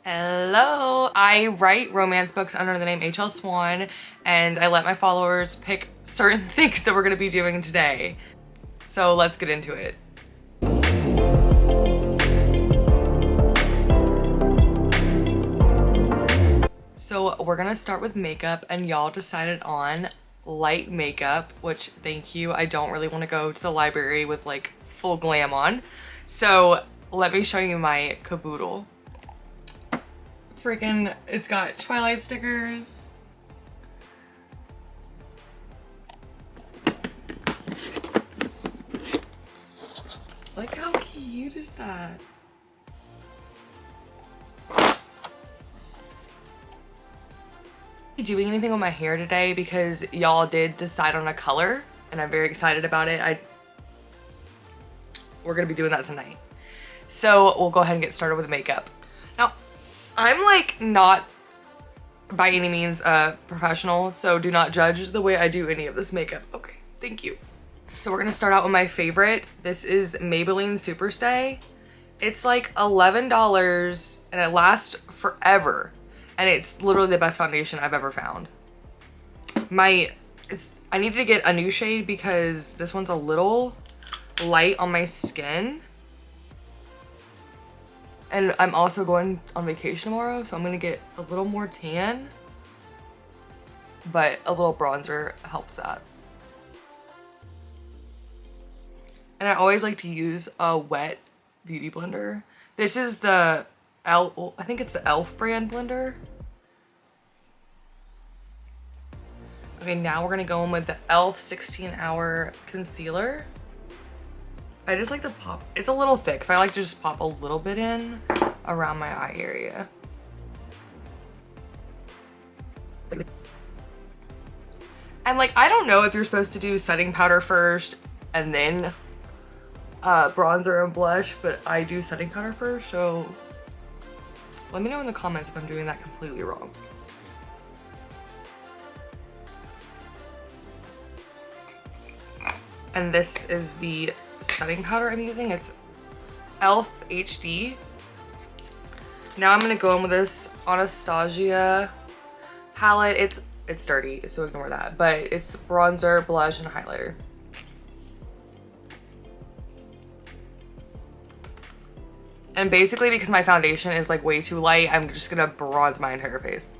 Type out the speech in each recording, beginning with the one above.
Hello! I write romance books under the name H.L. Swan, and I let my followers pick certain things that we're gonna be doing today. So let's get into it. So we're gonna start with makeup, and y'all decided on light makeup, which thank you. I don't really want to go to the library with like full glam on. So let me show you my caboodle. Freaking, it's got Twilight stickers. Look how cute is that? Doing anything with my hair today because y'all did decide on a color and I'm very excited about it. We're gonna be doing that tonight. So we'll go ahead and get started with makeup. Now, I'm like not by any means a professional, so do not judge the way I do any of this makeup. Okay, thank you. So we're gonna start out with my favorite. This is Maybelline Superstay. It's like $11 and it lasts forever. And it's literally the best foundation I've ever found. I needed to get a new shade because this one's a little light on my skin. And I'm also going on vacation tomorrow, so I'm gonna get a little more tan. But a little bronzer helps that. And I always like to use a wet beauty blender. This is the I think it's the e.l.f. brand blender. Okay, now we're gonna go in with the e.l.f. 16-hour concealer. I just like to pop, it's a little thick, so I like to just pop a little bit in around my eye area. And like, I don't know if you're supposed to do setting powder first and then bronzer and blush, but I do setting powder first, so let me know in the comments if I'm doing that completely wrong. And this is the setting powder I'm using. It's e.l.f. HD. Now I'm gonna go in with this Anastasia palette. It's dirty, so ignore that. But it's bronzer, blush, and highlighter. And basically, because my foundation is like way too light, I'm just gonna bronze my entire face.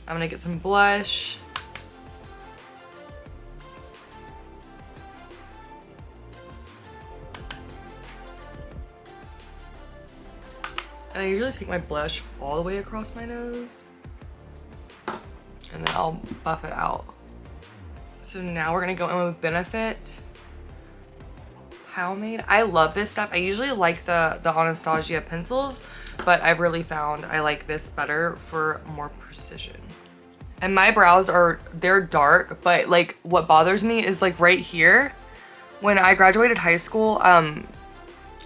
I'm gonna get some blush. And I usually take my blush all the way across my nose. And then I'll buff it out. So now we're gonna go in with Benefit Pomade. I love this stuff. I usually like the Anastasia pencils, but I've really found I like this better for more precision. And my brows they're dark, but like what bothers me is like right here. When I graduated high school, I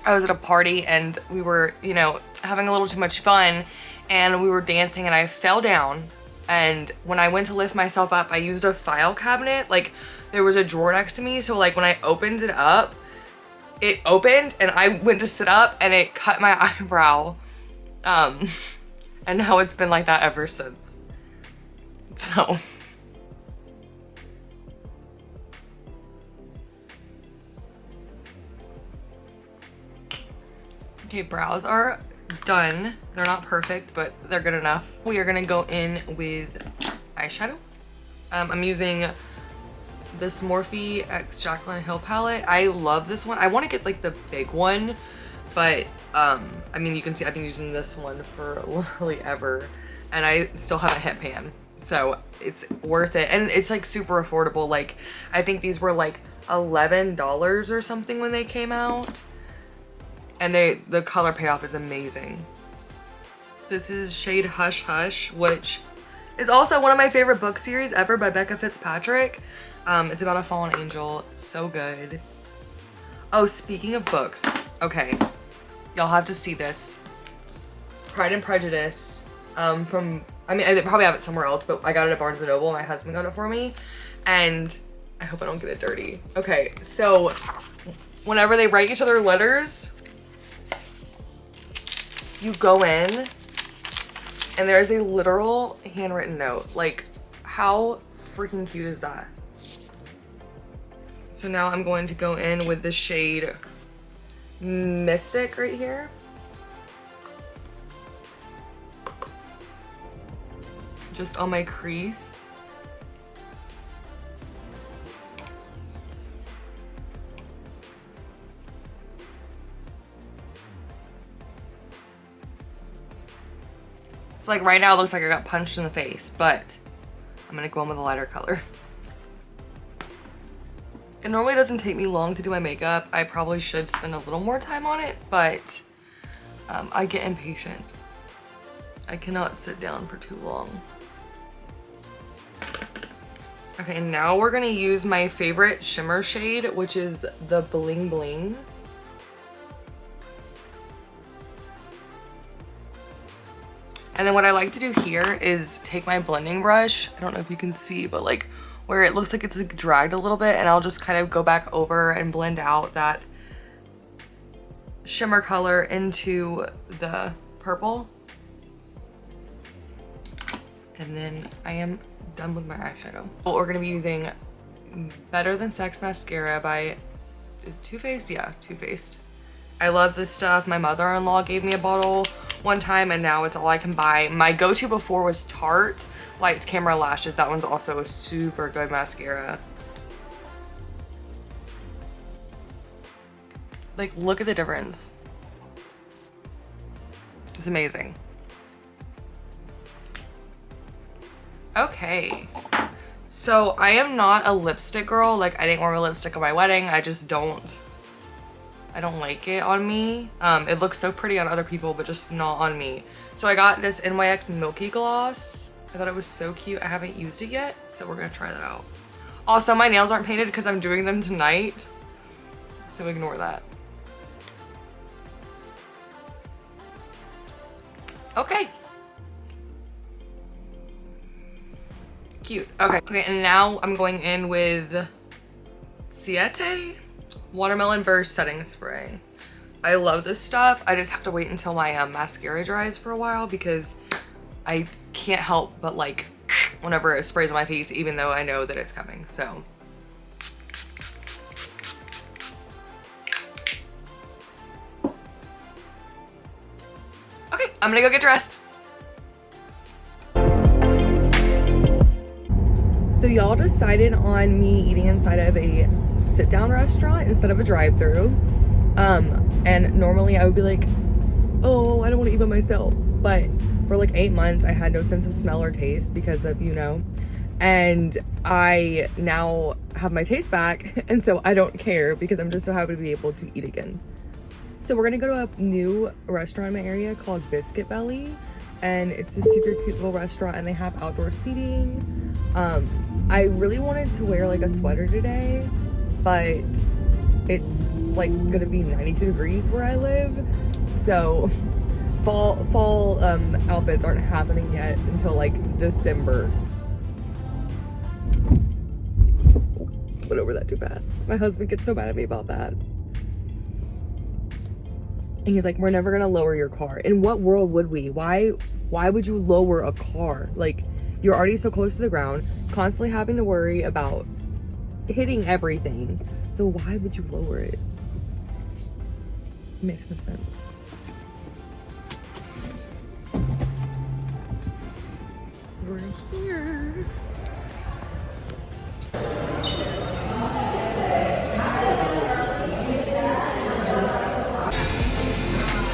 was at a party and we were, you know, having a little too much fun and we were dancing and I fell down. And when I went to lift myself up, I used a file cabinet. Like there was a drawer next to me. So like when I opened it up, it opened and I went to sit up and it cut my eyebrow. And now it's been like that ever since. So. Okay, brows are done. They're not perfect, but they're good enough. We are gonna go in with eyeshadow. I'm using this Morphe x Jaclyn Hill palette. I love this one. I want to get like the big one, but I mean, you can see I've been using this one for literally ever, and I still haven't hit pan. So it's worth it, and it's like super affordable. Like I think these were like $11 or something when they came out. And the color payoff is amazing. This is shade Hush Hush, which is also one of my favorite book series ever by Becca Fitzpatrick. It's about a fallen angel. So good. Oh, speaking of books. Okay. Y'all have to see this. Pride and Prejudice. I mean, I probably have it somewhere else, but I got it at Barnes & Noble. My husband got it for me. And I hope I don't get it dirty. Okay, so whenever they write each other letters, you go in and there's a literal handwritten note. Like, how freaking cute is that? So now I'm going to go in with the shade Mystic right here. Just on my crease. So like right now it looks like I got punched in the face, but I'm gonna go in with a lighter color. It normally doesn't take me long to do my makeup. I probably should spend a little more time on it, but I get impatient. I cannot sit down for too long. Okay, now we're gonna use my favorite shimmer shade, which is the Bling Bling. And then what I like to do here is take my blending brush. I don't know if you can see, but like where it looks like it's like dragged a little bit, and I'll just kind of go back over and blend out that shimmer color into the purple. And then I am done with my eyeshadow. We're gonna be using Better Than Sex mascara by, is Too Faced? Yeah, Too Faced. I love this stuff. My mother-in-law gave me a bottle one time and now it's all I can buy. My go-to before was Tarte Lights Camera Lashes. That one's also a super good mascara. Like, look at the difference. It's amazing. Okay. So I am not a lipstick girl. Like, I didn't wear a lipstick at my wedding. I just don't. I don't like it on me. It looks so pretty on other people, but just not on me. So I got this NYX Milky Gloss. I thought it was so cute. I haven't used it yet, so we're gonna try that out. Also, my nails aren't painted because I'm doing them tonight, so ignore that. Okay. Cute. Okay. Okay, and now I'm going in with Siete Watermelon Burst Setting Spray. I love this stuff. I just have to wait until my mascara dries for a while because I can't help but like whenever it sprays on my face, even though I know that it's coming, so. Okay, I'm gonna go get dressed. So y'all decided on me eating inside of a sit-down restaurant instead of a drive-through. And normally I would be like, oh, I don't want to eat by myself. But for like 8 months, I had no sense of smell or taste because of, you know, and I now have my taste back. And so I don't care because I'm just so happy to be able to eat again. So we're gonna go to a new restaurant in my area called Biscuit Belly. And it's a super cute little restaurant and they have outdoor seating. I really wanted to wear like a sweater today, but it's like gonna be 92 degrees where I live. So fall outfits aren't happening yet until like December. Went over that too fast. My husband gets so mad at me about that. And he's like, we're never gonna lower your car. In what world would we? Why would you lower a car? Like, you're already so close to the ground, constantly having to worry about hitting everything. So why would you lower it? It makes no sense. We're here.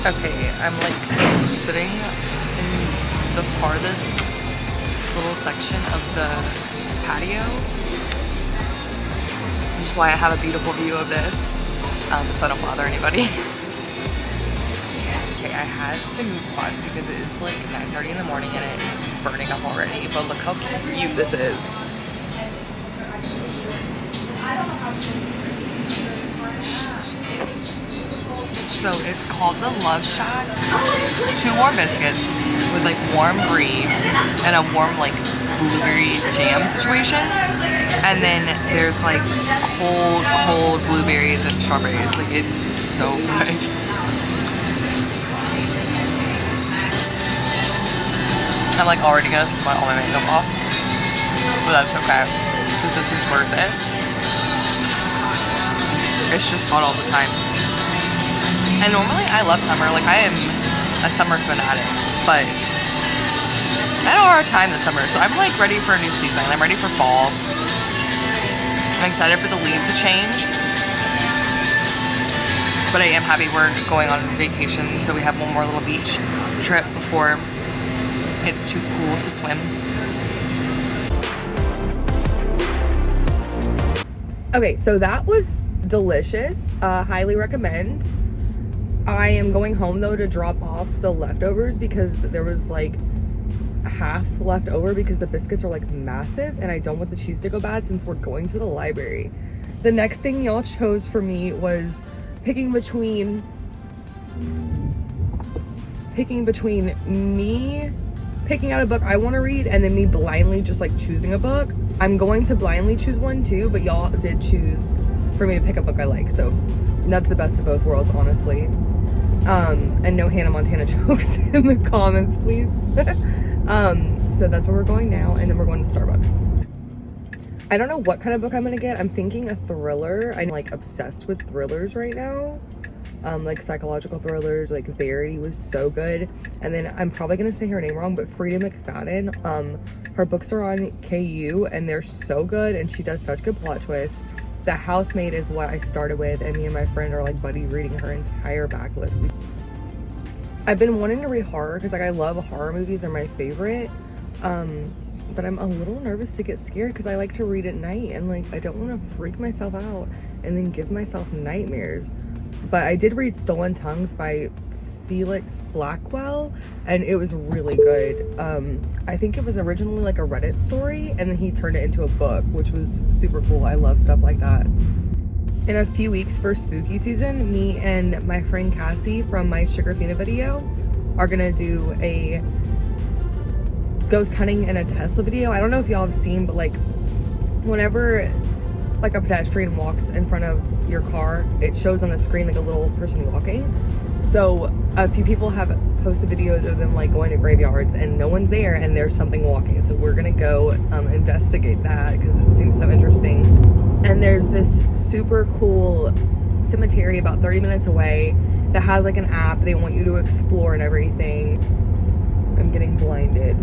Okay, I'm like sitting in the farthest little section of the patio, which is why I have a beautiful view of this, so I don't bother anybody. Okay, I had to move spots because it is like 9:30 in the morning and it is burning up already, but look how cute this is. So it's called the Love Shack. 2 warm biscuits with like warm brie and a warm like blueberry jam situation. And then there's like cold blueberries and strawberries. Like it's so good. I'm like already gonna sweat all my makeup off, but that's okay, because this is worth it. It's just hot all the time. And normally I love summer, like I am a summer fanatic, but I had a hard time this summer, so I'm like ready for a new season. I'm ready for fall. I'm excited for the leaves to change, but I am happy we're going on vacation, so we have one more little beach trip before it's too cool to swim. Okay, so that was delicious. Highly recommend. I am going home though to drop off the leftovers because there was like half left over because the biscuits are like massive and I don't want the cheese to go bad since we're going to the library. The next thing y'all chose for me was picking between me picking out a book I want to read and then me blindly just like choosing a book. I'm going to blindly choose one too, but y'all did choose for me to pick a book I like, so that's the best of both worlds, honestly. And no Hannah Montana jokes in the comments, please. So that's where we're going now, and then we're going to Starbucks. I don't know what kind of book I'm gonna get. I'm thinking a thriller. I'm like obsessed with thrillers right now. Like psychological thrillers, like Verity was so good. And then I'm probably gonna say her name wrong, but Frida McFadden, her books are on KU and they're so good and she does such good plot twists. The Housemaid is what I started with, and me and my friend are like buddy reading her entire backlist. I've been wanting to read horror because like I love horror movies, they're my favorite. But I'm a little nervous to get scared because I like to read at night and like I don't want to freak myself out and then give myself nightmares. But I did read Stolen Tongues by Felix Blackwell and it was really good. I think it was originally like a Reddit story and then he turned it into a book, which was super cool. I love stuff like that. In a few weeks for spooky season, me and my friend Cassie from my Sugarfina video are gonna do a ghost hunting in a Tesla video. I don't know if y'all have seen, but like whenever like a pedestrian walks in front of your car, it shows on the screen like a little person walking. So a few people have posted videos of them like going to graveyards and no one's there and there's something walking. So we're gonna go investigate that because it seems so interesting. And there's this super cool cemetery about 30 minutes away that has like an app they want you to explore and everything. I'm getting blinded,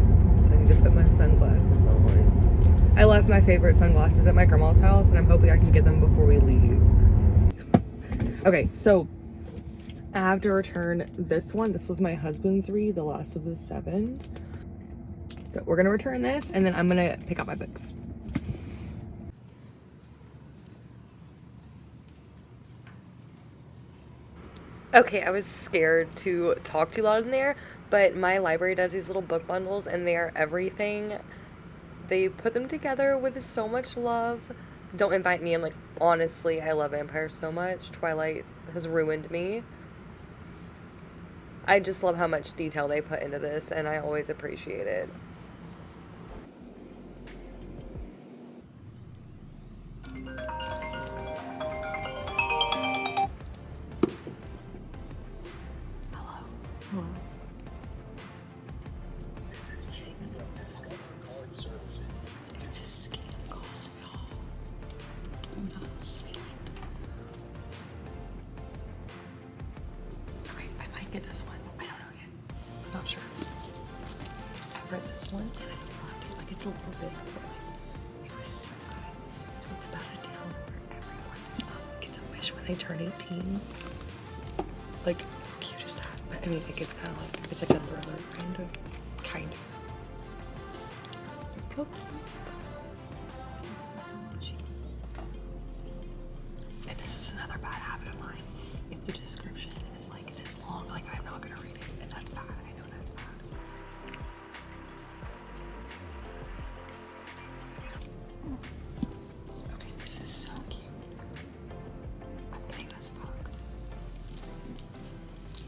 so I need to put my sunglasses on. I left my favorite sunglasses at my grandma's house and I'm hoping I can get them before we leave. Okay, so I have to return this one. This was my husband's read, The Last of the Seven. So we're gonna return this and then I'm gonna pick up my books. Okay, I was scared to talk too loud in there, but my library does these little book bundles and they are everything. They put them together with so much love. Don't invite me in, like, honestly, I love vampires so much. Twilight has ruined me. I just love how much detail they put into this and I always appreciate it. Hello. It's a skin call. Oh, sweet. Okay, I might get this one. I don't know yet. I'm not sure. I've read this one and I loved it. Like, it's a little big, but like, it was so good. So it's about a town where everyone gets a wish when they turn 18. Like, how cute is that? But I mean, like, it's kind of like, it's like a thriller, kind of. Go. So much. And this is another bad habit of mine. If the description is like this long, like I'm not gonna read it, and that's bad. I know that's bad. Okay, this is so cute. I'm getting this book.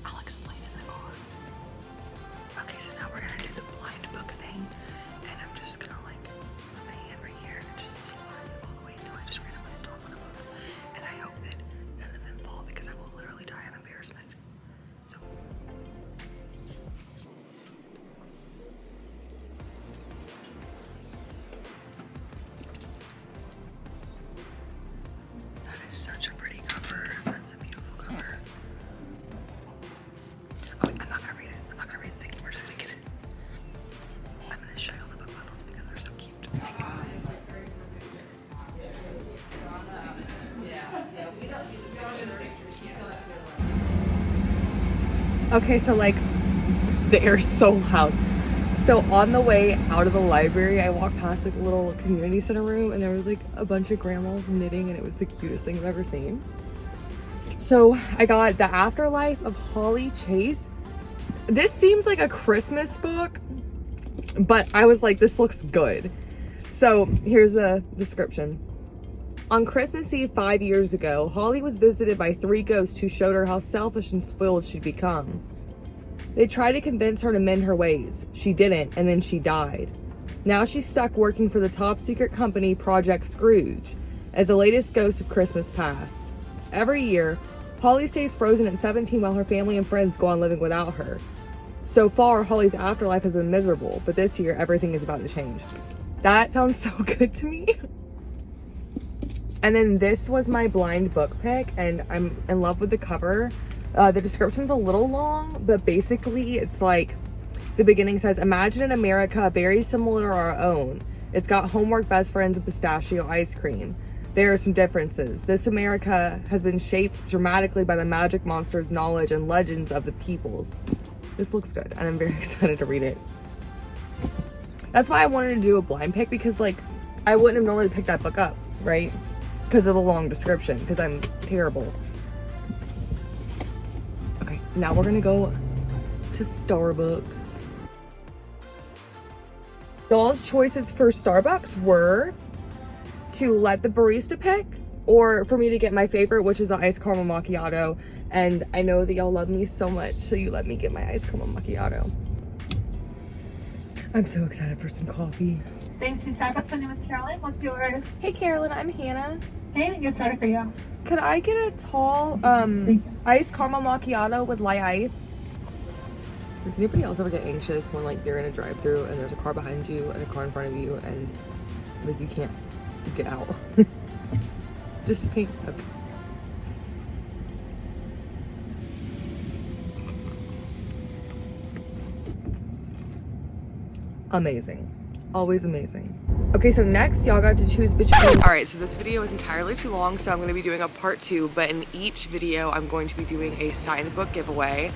I'll explain in the car. Okay, so now we're gonna do the blind book thing, and I'm just gonna like Okay, so like the air is so loud. So on the way out of the library, I walked past like a little community center room and there was like a bunch of grandmas knitting and it was the cutest thing I've ever seen. So I got The Afterlife of Holly Chase. This seems like a Christmas book, but I was like, this looks good. So here's a description. On Christmas Eve 5 years ago, Holly was visited by 3 ghosts who showed her how selfish and spoiled she'd become. They tried to convince her to mend her ways. She didn't, and then she died. Now she's stuck working for the top secret company Project Scrooge as the latest ghost of Christmas past. Every year, Holly stays frozen at 17 while her family and friends go on living without her. So far, Holly's afterlife has been miserable, but this year, everything is about to change. That sounds so good to me. And then this was my blind book pick, and I'm in love with the cover. The description's a little long, but basically it's like, the beginning says, imagine an America very similar to our own. It's got homework best friends and pistachio ice cream. There are some differences. This America has been shaped dramatically by the magic monsters' knowledge and legends of the peoples. This looks good, and I'm very excited to read it. That's why I wanted to do a blind pick, because like, I wouldn't have normally picked that book up, right? Because of the long description, because I'm terrible. Okay, now we're gonna go to Starbucks. Y'all's choices for Starbucks were to let the barista pick, or for me to get my favorite, which is the iced caramel macchiato. And I know that y'all love me so much, so you let me get my iced caramel macchiato. I'm so excited for some coffee. Thank you, Starbucks. My name is Caroline. What's yours? Hey Carolyn, I'm Hannah. Hey, get started for you. Could I get a tall iced caramel macchiato with light ice? Does anybody else ever get anxious when like you're in a drive-thru and there's a car behind you and a car in front of you and like you can't get out? Just me. Okay. Amazing. Always amazing. Okay, so next y'all got to choose between. All right, so this video is entirely too long, so I'm gonna be doing a part 2, but in each video I'm going to be doing a signed book giveaway.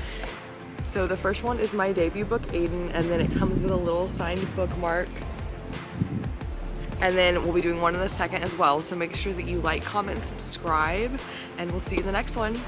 So the first one is my debut book, Aiden, and then it comes with a little signed bookmark. And then we'll be doing one in a second as well, so make sure that you like, comment, subscribe, and we'll see you in the next one.